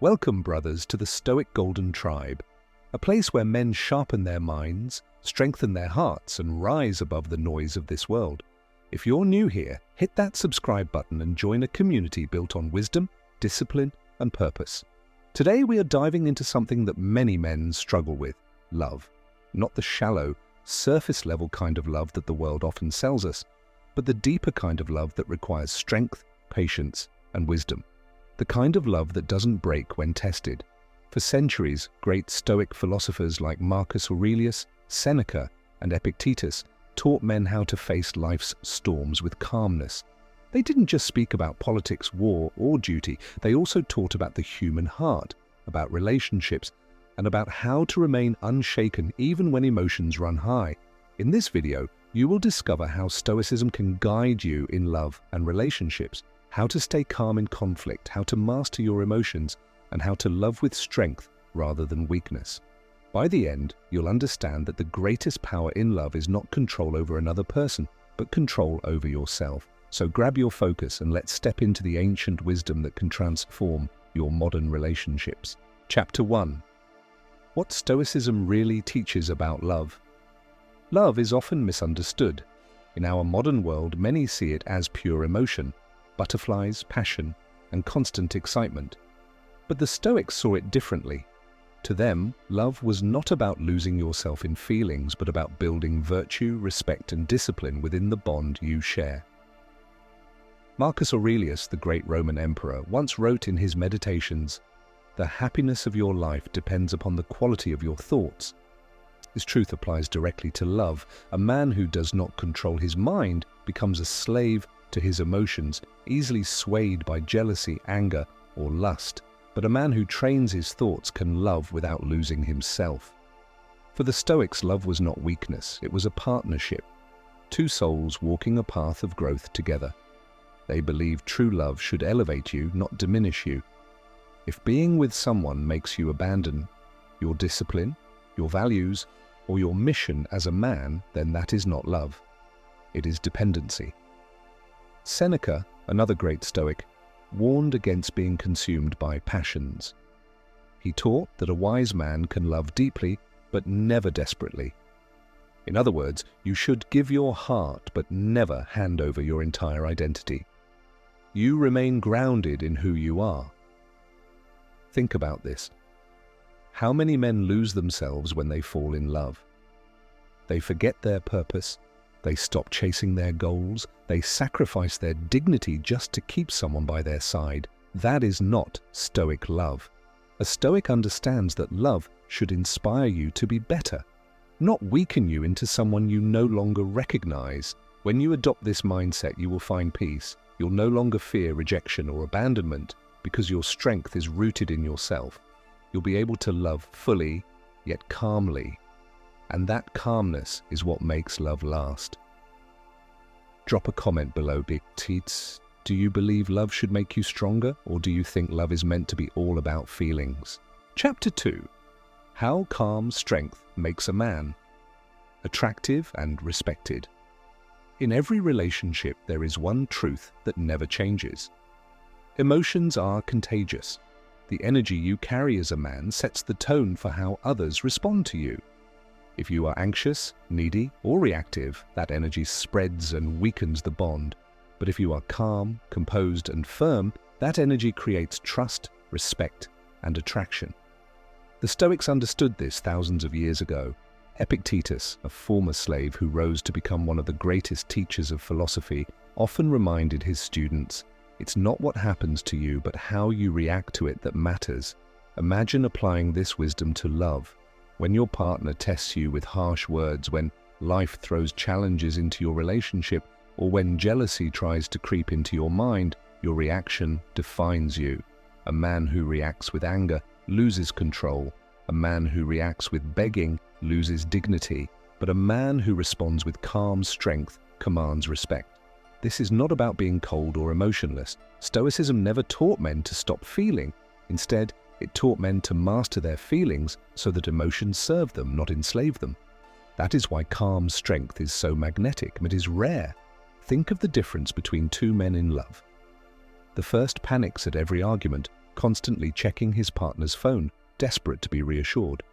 Welcome, brothers, to the Stoic Golden Tribe, a place where men sharpen their minds, strengthen their hearts, and rise above the noise of this world. If you're new here, hit that subscribe button and join a community built on wisdom, discipline, and purpose. Today we are diving into something that many men struggle with: love. Not the shallow, surface-level kind of love that the world often sells us, but the deeper kind of love that requires strength, patience, and wisdom. The kind of love that doesn't break when tested. For centuries, great Stoic philosophers like Marcus Aurelius, Seneca, and Epictetus taught men how to face life's storms with calmness. They didn't just speak about politics, war, or duty. They also taught about the human heart, about relationships, and about how to remain unshaken even when emotions run high. In this video, you will discover how Stoicism can guide you in love and relationships, how to stay calm in conflict, how to master your emotions, and how to love with strength rather than weakness. By the end, you'll understand that the greatest power in love is not control over another person, but control over yourself. So grab your focus and let's step into the ancient wisdom that can transform your modern relationships. Chapter 1. What Stoicism really teaches about love. Love is often misunderstood. In our modern world, many see it as pure emotion, butterflies, passion, and constant excitement. But the Stoics saw it differently. To them, love was not about losing yourself in feelings, but about building virtue, respect, and discipline within the bond you share. Marcus Aurelius, the great Roman emperor, once wrote in his Meditations, "The happiness of your life depends upon the quality of your thoughts." This truth applies directly to love. A man who does not control his mind becomes a slave to his emotions, easily swayed by jealousy, anger, or lust. But a man who trains his thoughts can love without losing himself. For the Stoics, love was not weakness, it was a partnership. Two souls walking a path of growth together. They believed true love should elevate you, not diminish you. If being with someone makes you abandon your discipline, your values, or your mission as a man, then that is not love. It is dependency. Seneca, another great Stoic, warned against being consumed by passions. He taught that a wise man can love deeply, but never desperately. In other words, you should give your heart, but never hand over your entire identity. You remain grounded in who you are. Think about this. How many men lose themselves when they fall in love? They forget their purpose. They stop chasing their goals. They sacrifice their dignity just to keep someone by their side. That is not Stoic love. A Stoic understands that love should inspire you to be better, not weaken you into someone you no longer recognize. When you adopt this mindset, you will find peace. You'll no longer fear rejection or abandonment because your strength is rooted in yourself. You'll be able to love fully, yet calmly. And that calmness is what makes love last. Drop a comment below, big teats. Do you believe love should make you stronger, or do you think love is meant to be all about feelings? Chapter 2. How calm strength makes a man attractive and respected. In every relationship, there is one truth that never changes. Emotions are contagious. The energy you carry as a man sets the tone for how others respond to you. If you are anxious, needy, or reactive, that energy spreads and weakens the bond. But if you are calm, composed, and firm, that energy creates trust, respect, and attraction. The Stoics understood this thousands of years ago. Epictetus, a former slave who rose to become one of the greatest teachers of philosophy, often reminded his students, "It's not what happens to you, but how you react to it that matters." Imagine applying this wisdom to love. When your partner tests you with harsh words, when life throws challenges into your relationship, or when jealousy tries to creep into your mind, your reaction defines you. A man who reacts with anger loses control. A man who reacts with begging loses dignity. But a man who responds with calm strength commands respect. This is not about being cold or emotionless. Stoicism never taught men to stop feeling. Instead, it taught men to master their feelings so that emotions serve them, not enslave them. That is why calm strength is so magnetic. It is rare. Think of the difference between two men in love. The first panics at every argument, constantly checking his partner's phone, desperate to be reassured.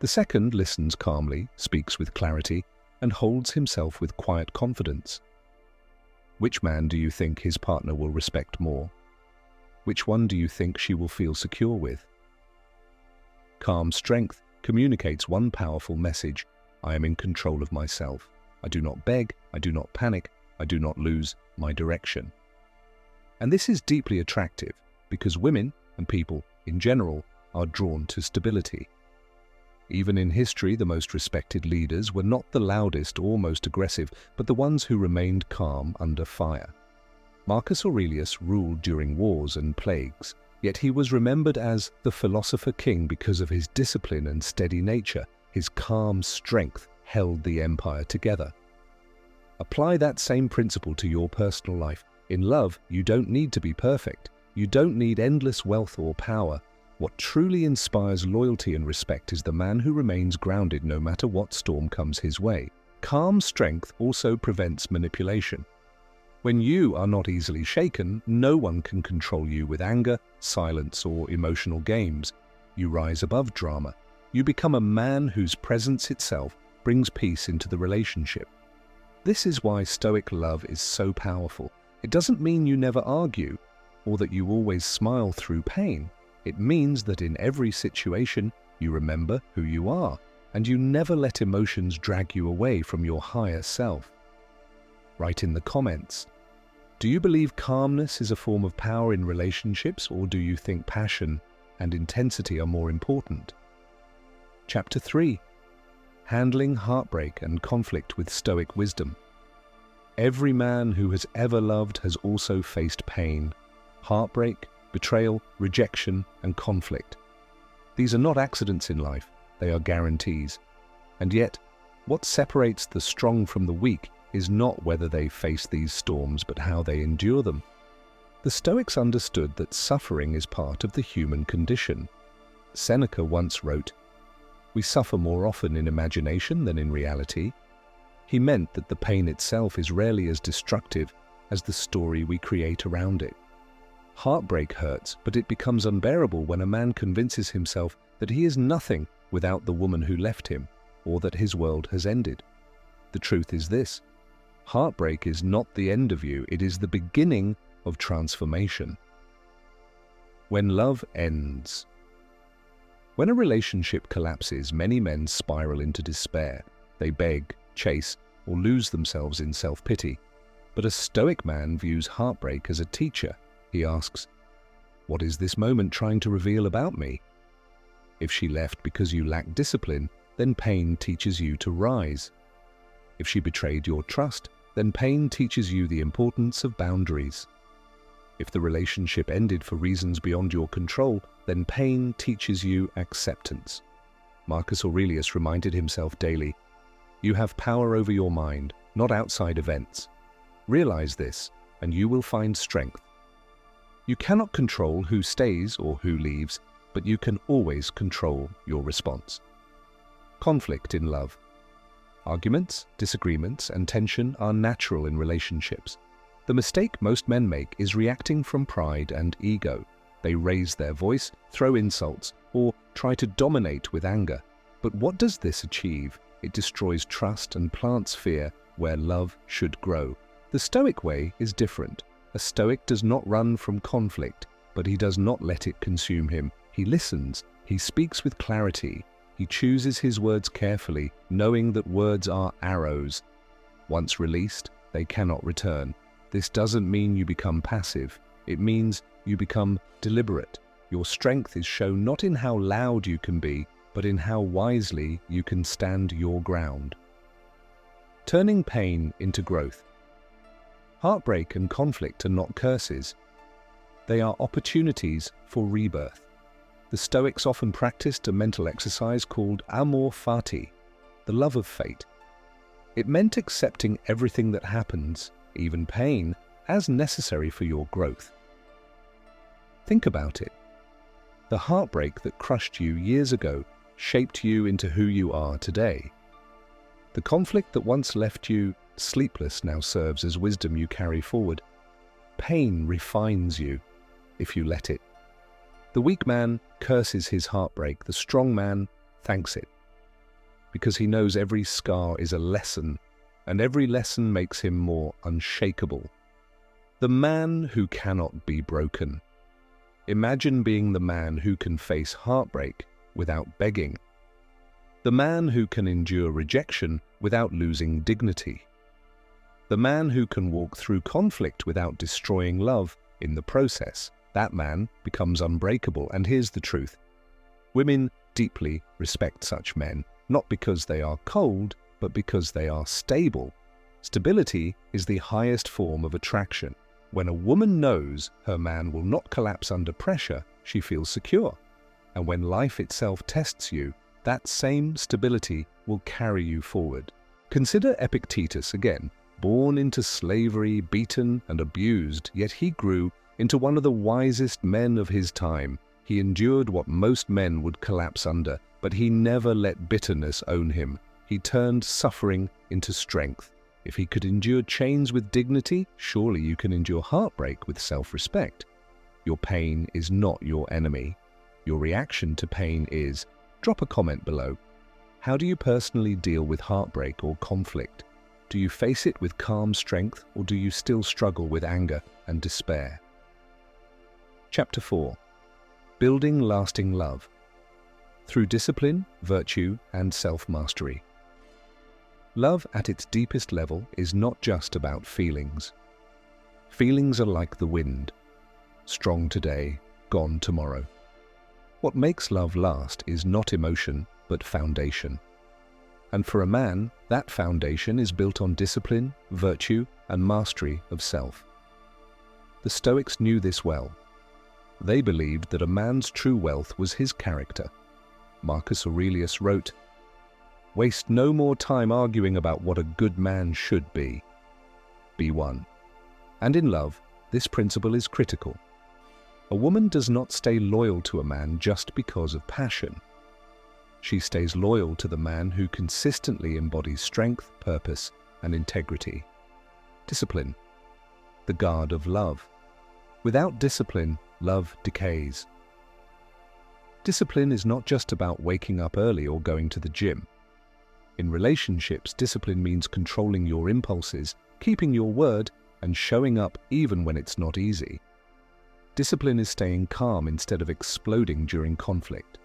The second listens calmly, speaks with clarity, and holds himself with quiet confidence. Which man do you think his partner will respect more? Which one do you think she will feel secure with? Calm strength communicates one powerful message: I am in control of myself. I do not beg, I do not panic, I do not lose my direction. And this is deeply attractive because women, and people in general, are drawn to stability. Even in history, the most respected leaders were not the loudest or most aggressive, but the ones who remained calm under fire. Marcus Aurelius ruled during wars and plagues, yet he was remembered as the philosopher king because of his discipline and steady nature. His calm strength held the empire together. Apply that same principle to your personal life. In love, you don't need to be perfect. You don't need endless wealth or power. What truly inspires loyalty and respect is the man who remains grounded no matter what storm comes his way. Calm strength also prevents manipulation. When you are not easily shaken, no one can control you with anger, silence, or emotional games. You rise above drama. You become a man whose presence itself brings peace into the relationship. This is why Stoic love is so powerful. It doesn't mean you never argue, or that you always smile through pain. It means that in every situation, you remember who you are, and you never let emotions drag you away from your higher self. Write in the comments, do you believe calmness is a form of power in relationships, or do you think passion and intensity are more important? Chapter 3. Handling heartbreak and conflict with Stoic wisdom. Every man who has ever loved has also faced pain, heartbreak, betrayal, rejection, and conflict. These are not accidents in life, they are guarantees. And yet, what separates the strong from the weak is not whether they face these storms, but how they endure them. The Stoics understood that suffering is part of the human condition. Seneca once wrote, "We suffer more often in imagination than in reality." He meant that the pain itself is rarely as destructive as the story we create around it. Heartbreak hurts, but it becomes unbearable when a man convinces himself that he is nothing without the woman who left him, or that his world has ended. The truth is this: heartbreak is not the end of you, it is the beginning of transformation. When love ends. When a relationship collapses, many men spiral into despair. They beg, chase, or lose themselves in self-pity. But a Stoic man views heartbreak as a teacher. He asks, what is this moment trying to reveal about me? If she left because you lacked discipline, then pain teaches you to rise. If she betrayed your trust, then pain teaches you the importance of boundaries. If the relationship ended for reasons beyond your control, then pain teaches you acceptance. Marcus Aurelius reminded himself daily, you have power over your mind, not outside events. Realize this, and you will find strength. You cannot control who stays or who leaves, but you can always control your response. Conflict in love. Arguments, disagreements, and tension are natural in relationships. The mistake most men make is reacting from pride and ego. They raise their voice, throw insults, or try to dominate with anger. But what does this achieve? It destroys trust and plants fear where love should grow. The Stoic way is different. A Stoic does not run from conflict, but he does not let it consume him. He listens, he speaks with clarity, he chooses his words carefully, knowing that words are arrows. Once released, they cannot return. This doesn't mean you become passive. It means you become deliberate. Your strength is shown not in how loud you can be, but in how wisely you can stand your ground. Turning pain into growth. Heartbreak and conflict are not curses. They are opportunities for rebirth. The Stoics often practiced a mental exercise called amor fati, the love of fate. It meant accepting everything that happens, even pain, as necessary for your growth. Think about it. The heartbreak that crushed you years ago shaped you into who you are today. The conflict that once left you sleepless now serves as wisdom you carry forward. Pain refines you, if you let it. The weak man curses his heartbreak. The strong man thanks it, because he knows every scar is a lesson, and every lesson makes him more unshakable. The man who cannot be broken. Imagine being the man who can face heartbreak without begging. The man who can endure rejection without losing dignity. The man who can walk through conflict without destroying love in the process. That man becomes unbreakable. And here's the truth. Women deeply respect such men, not because they are cold, but because they are stable. Stability is the highest form of attraction. When a woman knows her man will not collapse under pressure, she feels secure. And when life itself tests you, that same stability will carry you forward. Consider Epictetus again. Born into slavery, beaten and abused, yet he grew into one of the wisest men of his time. He endured what most men would collapse under, but he never let bitterness own him. He turned suffering into strength. If he could endure chains with dignity, surely you can endure heartbreak with self-respect. Your pain is not your enemy. Your reaction to pain is. Drop a comment below. How do you personally deal with heartbreak or conflict? Do you face it with calm strength, or do you still struggle with anger and despair? Chapter 4. Building lasting love. Through discipline, virtue, and self-mastery. Love at its deepest level is not just about feelings. Feelings are like the wind, strong today, gone tomorrow. What makes love last is not emotion, but foundation. And for a man, that foundation is built on discipline, virtue, and mastery of self. The Stoics knew this well. They believed that a man's true wealth was his character. Marcus Aurelius wrote, "Waste no more time arguing about what a good man should be. Be one." And in love, this principle is critical. A woman does not stay loyal to a man just because of passion. She stays loyal to the man who consistently embodies strength, purpose, and integrity. Discipline, the guard of love. Without discipline, love decays. Discipline is not just about waking up early or going to the gym. In relationships, discipline means controlling your impulses, keeping your word, and showing up even when it's not easy. Discipline is staying calm instead of exploding during conflict.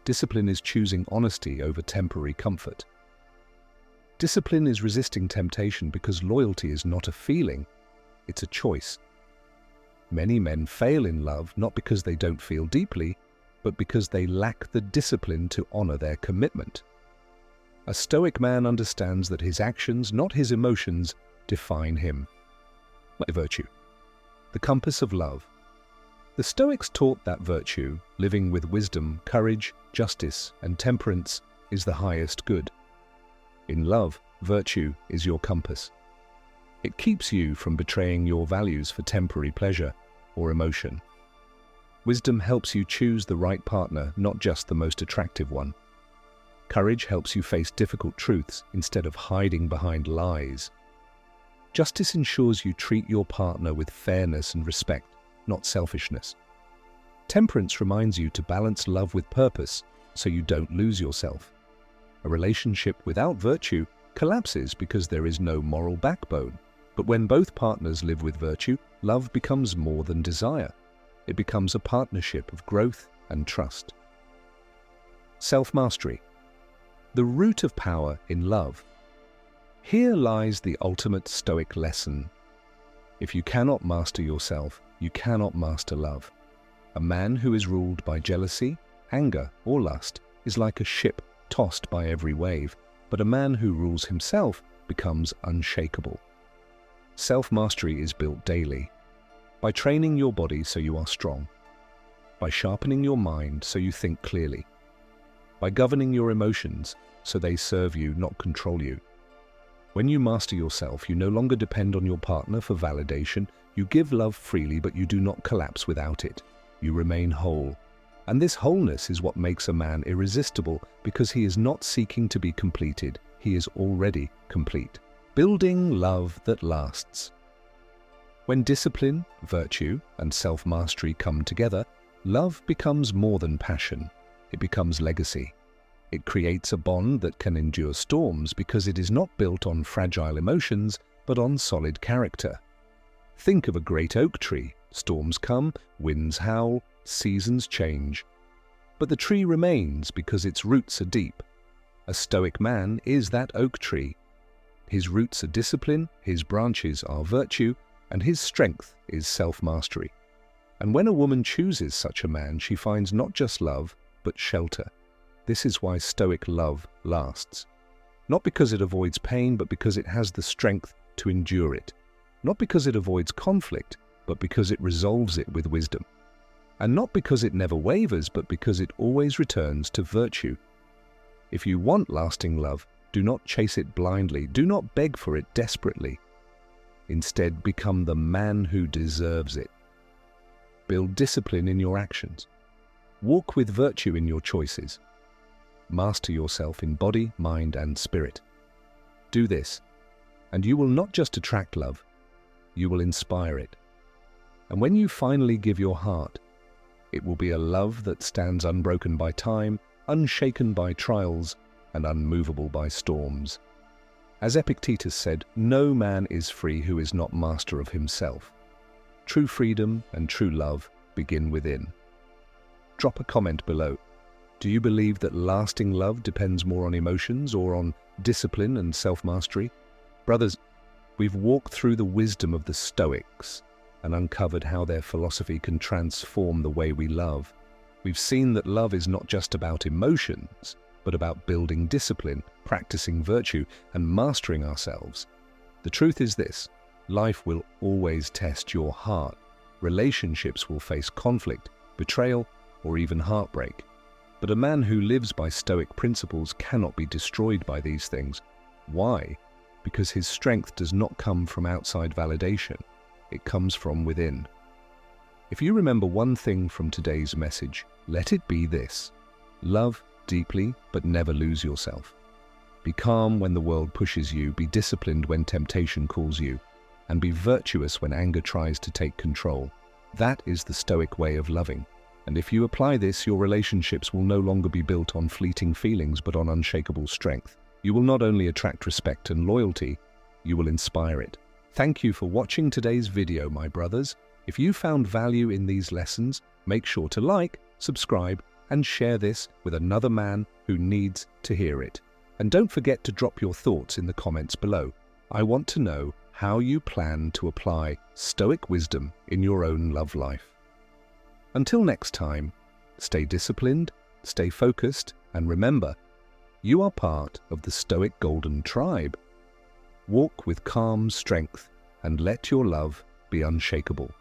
Discipline is choosing honesty over temporary comfort. Discipline is resisting temptation because loyalty is not a feeling, it's a choice. Many men fail in love not because they don't feel deeply, but because they lack the discipline to honor their commitment. A Stoic man understands that his actions, not his emotions, define him. Virtue, the compass of love. The Stoics taught that virtue, living with wisdom, courage, justice, and temperance, is the highest good. In love, virtue is your compass. It keeps you from betraying your values for temporary pleasure or emotion. Wisdom helps you choose the right partner, not just the most attractive one. Courage helps you face difficult truths instead of hiding behind lies. Justice ensures you treat your partner with fairness and respect, not selfishness. Temperance reminds you to balance love with purpose so you don't lose yourself. A relationship without virtue collapses because there is no moral backbone. But when both partners live with virtue, love becomes more than desire. It becomes a partnership of growth and trust. Self-mastery, the root of power in love. Here lies the ultimate Stoic lesson. If you cannot master yourself, you cannot master love. A man who is ruled by jealousy, anger, or lust is like a ship tossed by every wave, but a man who rules himself becomes unshakable. Self-mastery is built daily, by training your body so you are strong, by sharpening your mind so you think clearly, by governing your emotions so they serve you, not control you. When you master yourself, you no longer depend on your partner for validation. You give love freely, but you do not collapse without it. You remain whole. And this wholeness is what makes a man irresistible, because he is not seeking to be completed. He is already complete. Building love that lasts. When discipline, virtue, and self-mastery come together, Love becomes more than passion. It becomes legacy. It creates a bond that can endure storms because it is not built on fragile emotions, but on solid character. Think of a great oak tree. Storms come, winds howl, seasons change. But the tree remains because its roots are deep. A Stoic man is that oak tree. His roots are discipline, his branches are virtue, and his strength is self-mastery. And when a woman chooses such a man, she finds not just love, but shelter. This is why Stoic love lasts. Not because it avoids pain, but because it has the strength to endure it. Not because it avoids conflict, but because it resolves it with wisdom. And not because it never wavers, but because it always returns to virtue. If you want lasting love, do not chase it blindly. Do not beg for it desperately. Instead, become the man who deserves it. Build discipline in your actions. Walk with virtue in your choices. Master yourself in body, mind, and spirit. Do this, and you will not just attract love, you will inspire it. And when you finally give your heart, it will be a love that stands unbroken by time, unshaken by trials, and unmovable by storms. As Epictetus said, no man is free who is not master of himself. True freedom and true love begin within. Drop a comment below. Do you believe that lasting love depends more on emotions or on discipline and self-mastery? Brothers, we've walked through the wisdom of the Stoics and uncovered how their philosophy can transform the way we love. We've seen that love is not just about emotions, but about building discipline, practicing virtue, and mastering ourselves. The truth is this: life will always test your heart. Relationships will face conflict, betrayal, or even heartbreak. But a man who lives by Stoic principles cannot be destroyed by these things. Why? Because his strength does not come from outside validation. It comes from within. If you remember one thing from today's message, let it be this: love deeply, but never lose yourself. Be calm when the world pushes you, be disciplined when temptation calls you, and be virtuous when anger tries to take control. That is the Stoic way of loving. And if you apply this, your relationships will no longer be built on fleeting feelings, but on unshakable strength. You will not only attract respect and loyalty, you will inspire it. Thank you for watching today's video, my brothers. If you found value in these lessons, make sure to like, subscribe, and share this with another man who needs to hear it. And don't forget to drop your thoughts in the comments below. I want to know how you plan to apply Stoic wisdom in your own love life. Until next time, stay disciplined, stay focused, and remember, you are part of the Stoic Golden Tribe. Walk with calm strength and let your love be unshakable.